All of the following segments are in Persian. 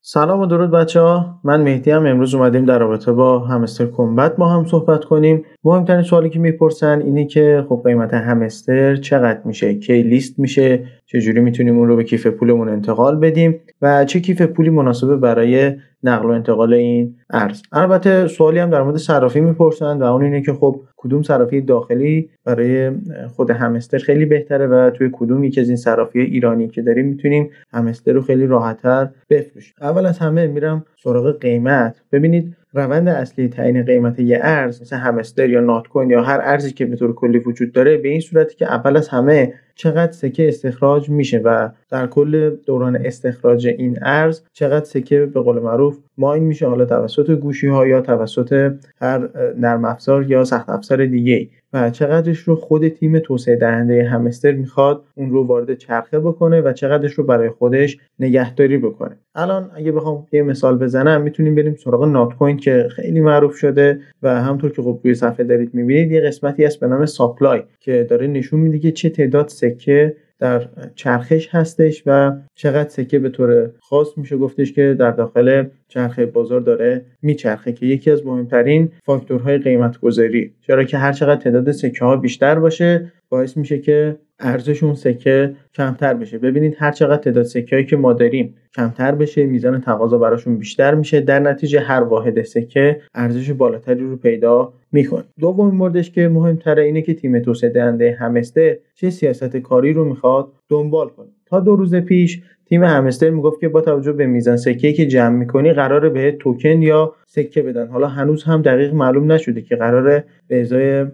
سلام و درود بچه‌ها. من مهدی ام. امروز اومدیم در رابطه با همستر کمبت با هم صحبت کنیم. مهمترین سوالی که میپرسن اینه که خب قیمت همستر چقدر میشه، کی لیست میشه، چجوری میتونیم اون رو به کیف پولمون انتقال بدیم و چه کیف پولی مناسبه برای نقل و انتقال این ارز. البته سوالی هم در مورد صرافی میپرسن و اون اینه که خب کدوم صرافی داخلی برای خود همستر خیلی بهتره و توی کدوم یکی از این صرافی ایرانی که داریم میتونیم همستر رو خیلی راحت‌تر بفروشیم. اول از همه میرم سراغ قیمت. ببینید روند اصلی تعیین قیمت یه ارز مثل همستر یا نات کوین یا هر ارزی که به طور کلی وجود داره به این صورتی که اول از همه چقدر سکه استخراج میشه و در کل دوران استخراج این ارز چقدر سکه به قول معروف ماین میشه، حالا توسط گوشی ها یا توسط هر نرم افزار یا سخت افزار دیگه و چقدرش رو خود تیم توسعه دهنده همستر میخواد اون رو وارد چرخه بکنه و چقدرش رو برای خودش نگهداری بکنه. الان اگه بخوام یه مثال بزنم میتونیم بریم سراغ نات کوین که خیلی معروف شده و همونطور که خب روی صفحه دارید میبینید یه قسمتی هست به نام ساپلای که داره نشون میده که چه تعداد سکه در چرخش هستش و چقدر سکه به طور خاص میشه گفتش که در داخل چرخه بازار داره میچرخه که یکی از مهمترین فاکتورهای قیمت گذاری، چرا که هر چقدر تعداد سکه ها بیشتر باشه باعث میشه که ارزش اون سکه کمتر بشه. ببینید هر چقدر تعداد سکه‌ای که ما داریم کمتر بشه میزان تقاضا براشون بیشتر میشه، در نتیجه هر واحد سکه ارزش بالاتری رو پیدا میکنه. دومین موردش که مهمتره اینه که تیم توسعه دهنده همستر چه سیاست کاری رو میخواد دنبال کنه. تا 2 روز پیش تیم همستر میگفت که با توجه به میزان سکه‌ای که جمع میکنی قراره بهت توکن یا سکه بدن. حالا هنوز هم دقیق معلوم نشده که قراره به ازای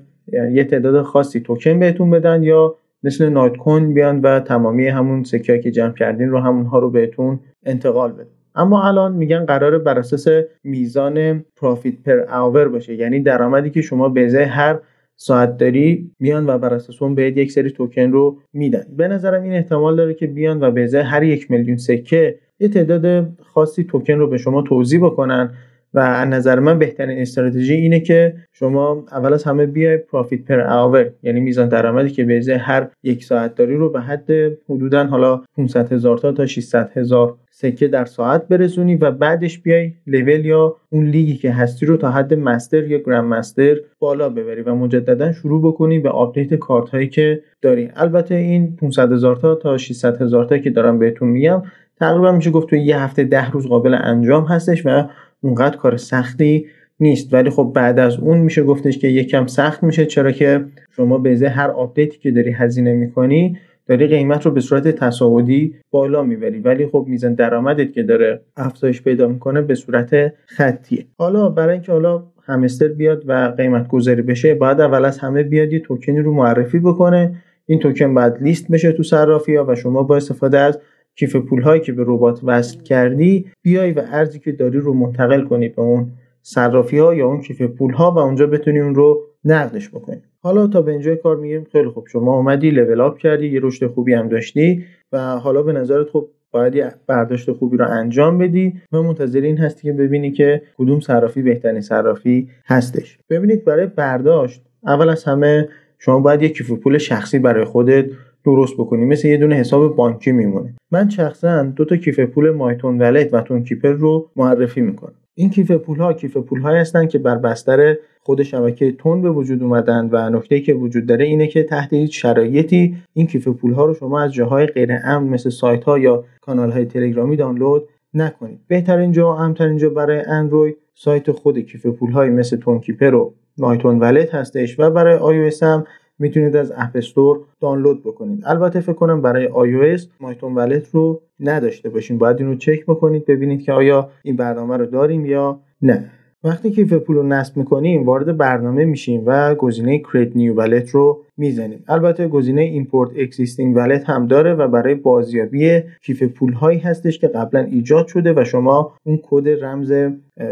یه تعداد خاصی توکن بهتون بدن یا مثل نات کوین بیان و تمامی همون سکه‌ای که جمع کردین رو همونها رو بهتون انتقال بدن. اما الان میگن قراره بر اساس میزان پروفیت پر اور باشه، یعنی درآمدی که شما به ازای هر ساعت داری بیان و بر اساس اون بهت یک سری توکن رو میدن. به نظرم این احتمال داره که بیان و به ازای هر 1 میلیون سکه یه تعداد خاصی توکن رو به شما توزیع بکنن و از نظر من بهترین استراتژی اینه که شما اول از همه بیای پروفیت پر اور، یعنی میزان درآمدی که به ازای هر 1 ساعت داری رو به حد حدوداً حالا 500,000 تا 600,000 سکه در ساعت برسونی و بعدش بیای لول یا اون لیگی که هستی رو تا حد مستر یا گرند مستر بالا ببری و مجددا شروع بکنی به آپدیت کارت هایی که داری. البته این 500,000 تا 600,000 تا که دارم بهتون میگم تقریبا میشه گفت تو یه هفته 10 روز قابل انجام هستش و اونقدر کار سختی نیست، ولی خب بعد از اون میشه گفتش که یکم سخت میشه، چرا که شما به ازای هر آپدیتی که داری هزینه میکنی داری قیمت رو به صورت تصاعدی بالا میبری، ولی خب میزان درآمدت که داره افزایش پیدا میکنه به صورت خطیه. حالا برای اینکه حالا همستر بیاد و قیمت گذاری بشه باید اول از همه بیاد یه توکنی رو معرفی بکنه. این توکن بعد لیست بشه تو صرافی‌ها و شما با استفاده از کیف پول‌هایی که به ربات وصل کردی بیای و ارزی که داری رو منتقل کنی به اون صرافی‌ها یا اون کیف پول‌ها و اونجا بتونی اون رو نقدش بکنی. حالا تا به اینجای کار میگیم خیلی خوب، شما اومدی لول اپ کردی، یه رشد خوبی هم داشتی و حالا به نظرت خب باید یه برداشت خوبی رو انجام بدی و منتظر این هستی که ببینی که کدوم صرافی بهترین صرافی هستش. ببینید برای برداشت اول از همه شما باید یه کیف پول شخصی برای خودت درست بکنی، مثل یه دونه حساب بانکی میمونه. من شخصا 2 تا کیف پول مایتون ولت و تون کیپر رو معرفی میکنم. این کیف پول‌ها هستن که بر بستر خود شبکه تون به وجود اومدن و نکته‌ای که وجود داره اینه که تحت هیچ شرایطی این کیف پول‌ها رو شما از جاهای غیر امن مثل سایت‌ها یا کانال‌های تلگرامی دانلود نکنید. بهترین جا و امن‌ترین جا برای اندروید سایت خود کیف پول‌های مثل تون کیپر و مایتون ولت هستش و برای iOS هم میتونید از اپ استور دانلود بکنید. البته فکر کنم برای iOS مایتون ولت رو نداشته باشین، باید این رو چک بکنید ببینید که آیا این برنامه رو داریم یا نه. وقتی کیف پول رو نصب میکنیم وارد برنامه میشیم و گزینه Create New Wallet رو میزنیم. البته گزینه Import Existing Wallet هم داره و برای بازیابی کیف پول هایی هستش که قبلا ایجاد شده و شما اون کد رمز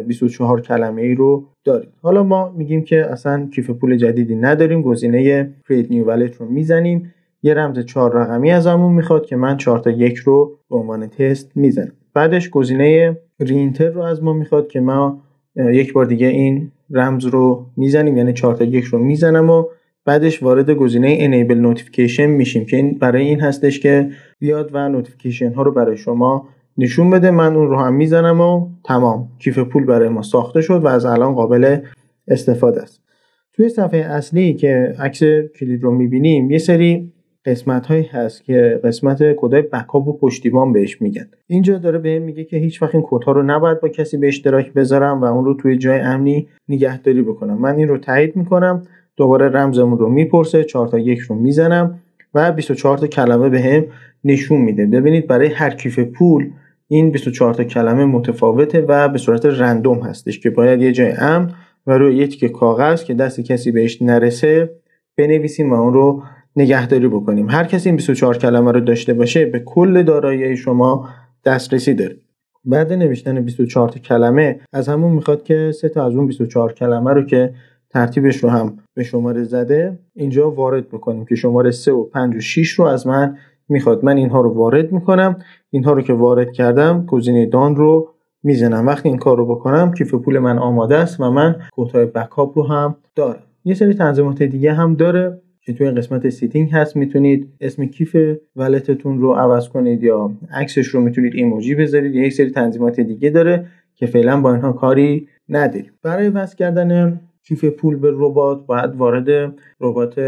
24 کلمه‌ای رو دارید. حالا ما میگیم که اصلا کیف پول جدیدی نداریم، گزینه Create New Wallet رو میزنیم، یه رمز 4 رقمی ازمون میخواد که من 4 تا 1 رو به عنوان تست میزنم. بعدش گزینه رینتر رو از ما میخواد که ما یک بار دیگه این رمز رو میزنیم، یعنی 4 تا 1 رو میزنم و بعدش وارد گزینه Enable Notification میشیم که این برای این هستش که بیاد و نوتیفیکیشن ها رو برای شما نشون بده، من اون رو هم میزنم و تمام، کیف پول برای ما ساخته شد و از الان قابل استفاده است. توی صفحه اصلی که عکس کلید رو میبینیم یه سری قسمت هایی هست که قسمت کدای بکاپ و پشتیبان بهش میگن. اینجا داره بهم میگه که هیچ وقت این کدها رو نباید با کسی به اشتراک بذارم و اون رو توی جای امنی نگهداری بکنم. من این رو تایید میکنم، دوباره رمزمون رو میپرسه، 4 تا 1 رو میزنم و 24 تا کلمه بهم نشون میده. ببینید برای هر کیف پول این 24 تا کلمه متفاوته و به صورت رندوم هستش که باید یه جای امن و روی یه تیکه کاغذ که دست کسی بهش نرسه بنویسیم و اون رو نگهداری بکنیم. هر کسی این 24 کلمه رو داشته باشه به کل دارایی شما دسترسی داره. بعد نوشتن 24 کلمه از همون میخواد که 3 تا از اون 24 کلمه رو که ترتیبش رو هم به شماره زده اینجا وارد بکنیم که شماره 3 و 5 و 6 رو از من میخواد. من اینها رو وارد میکنم. اینها رو که وارد کردم گزینه دان رو میزنم. وقتی این کار رو بکنم کیف پول من آماده است و من کدهای بکاپ رو هم دارم. یه سری تنظیمات دیگه هم داره که توی قسمت سیتینگ هست. میتونید اسم کیف ولتتون رو عوض کنید یا عکسش رو میتونید ایموجی بذارید. یک سری تنظیمات دیگه داره که فعلا با اینها کاری نداریم. برای وصل کردن کیف پول به ربات باید وارد ربات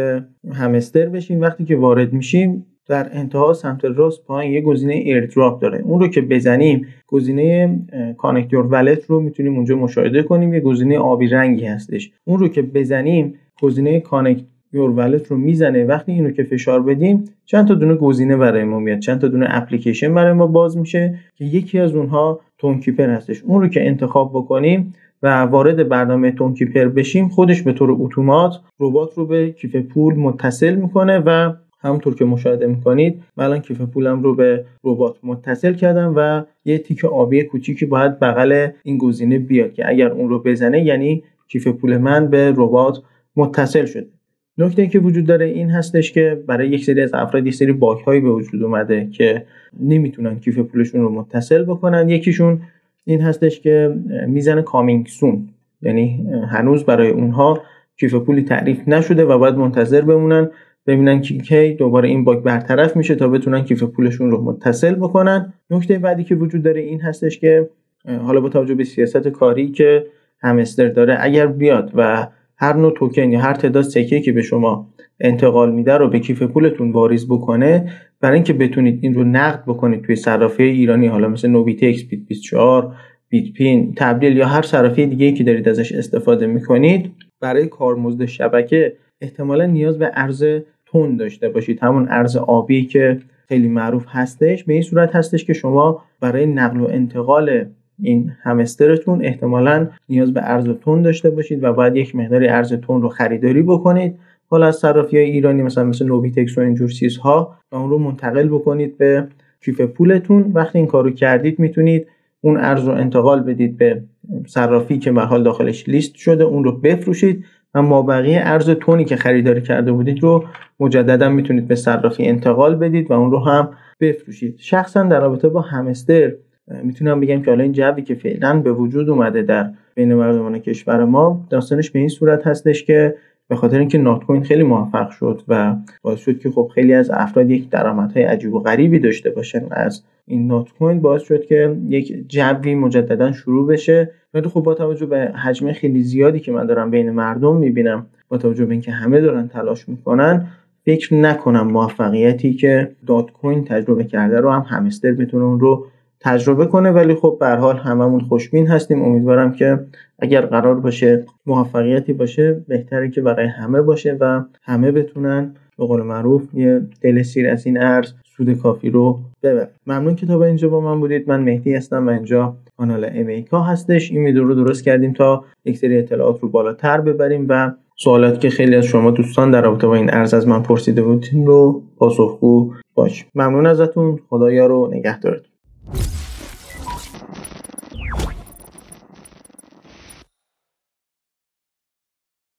همستر بشیم. وقتی که وارد میشیم در انتها سمت راست پایین یه گزینه ایردراپ داره. اون رو که بزنیم گزینه کانکت یور ولت رو میتونیم اونجا مشاهده کنیم. یه گزینه آبی رنگی هستش. اون رو که بزنیم گزینه کانکت یور ولت رو میزنه. وقتی اینو که فشار بدیم چند تا دونه گزینه برای ما میاد، چند تا دونه اپلیکیشن برای ما باز میشه که یکی از اونها تونکیپر هستش. اون رو که انتخاب بکنیم و وارد برنامه تونکیپر بشیم خودش به طور اتومات ربات رو به کیف پول متصل میکنه و همونطور که مشاهده میکنید من الان کیف پولم رو به ربات متصل کردم و یه تیک آبی کوچیکی باید بغل این گزینه بیاد که اگر اون رو بزنه یعنی کیف پول من به ربات متصل شده. نکته که وجود داره این هستش که برای یک سری از افراد یک سری باگ هایی به وجود اومده که نمیتونن کیف پولشون رو متصل بکنن. یکیشون این هستش که میزنه کامینگ سون، یعنی هنوز برای اونها کیف پولی تعریف نشده و باید منتظر بمونن ببینن که کی دوباره این باگ برطرف میشه تا بتونن کیف پولشون رو متصل بکنن. نکته بعدی که وجود داره این هستش که حالا با توجه به سیاست کاری که همستر داره اگر بیاد و هر نوع توکن یا هر تعداد سکه که به شما انتقال میده رو به کیف پولتون واریز بکنه، برای اینکه بتونید این رو نقد بکنید توی صرافی ایرانی، حالا مثل نوبیتکس، بیت 24، بیت پین، تبدیل یا هر صرافی دیگه‌ای که دارید ازش استفاده میکنید، برای کارمزد شبکه احتمالاً نیاز به ارز تون داشته باشید. همون ارز آبی که خیلی معروف هستش. به این صورت هستش که شما برای نقل و انتقال این همسترتون احتمالاً نیاز به ارز تون داشته باشید و باید یک مقداری ارز تون رو خریداری بکنید حالا از صرافی‌های ایرانی مثل نوبیتکس و اینجور چیزها و اون رو منتقل بکنید به کیف پولتون. وقتی این کارو کردید میتونید اون ارز رو انتقال بدید به صرافی که به حال داخلش لیست شده، اون رو بفروشید و مابقی ارز تونی که خریداری کرده بودید رو مجددا میتونید به صرافی انتقال بدید و اون رو هم بفروشید. شخصا در رابطه با همستر میتونم بگم که حالا این جوی که فعلا به وجود اومده در بین مردمان کشور ما داستانش به این صورت هستش که به خاطر اینکه نات کوین خیلی موفق شد و باعث شد که خب خیلی از افراد یک درآمدهای عجیب و غریبی داشته باشن از این نات کوین، باعث شد که یک جوی مجددا شروع بشه. ولی خب با توجه به حجم خیلی زیادی که من دارم بین مردم میبینم، با توجه به اینکه همه دارن تلاش میکنن، فکر نکنم موفقیتی که نات کوین تجربه کرده رو هم همستر بتونه اون رو تجربه کنه. ولی خب به هر حال هممون خوشبین هستیم. امیدوارم که اگر قرار باشه موفقیتی باشه بهتره که برای همه باشه و همه بتونن به قول معروف یه دل سیر از این ارز سود کافی رو ببرن. ممنون که تا به اینجا با من بودید. من مهدی هستم و اینجا کانال امیکا هستش. این ویدیو رو درست کردیم تا یک سری اطلاعات رو بالاتر ببریم و سوالاتی که خیلی از شما دوستان در رابطه با این ارز از من پرسیده بودین رو پاسخگو باشیم. ممنون ازتون. خدایا رو نگهدارتون.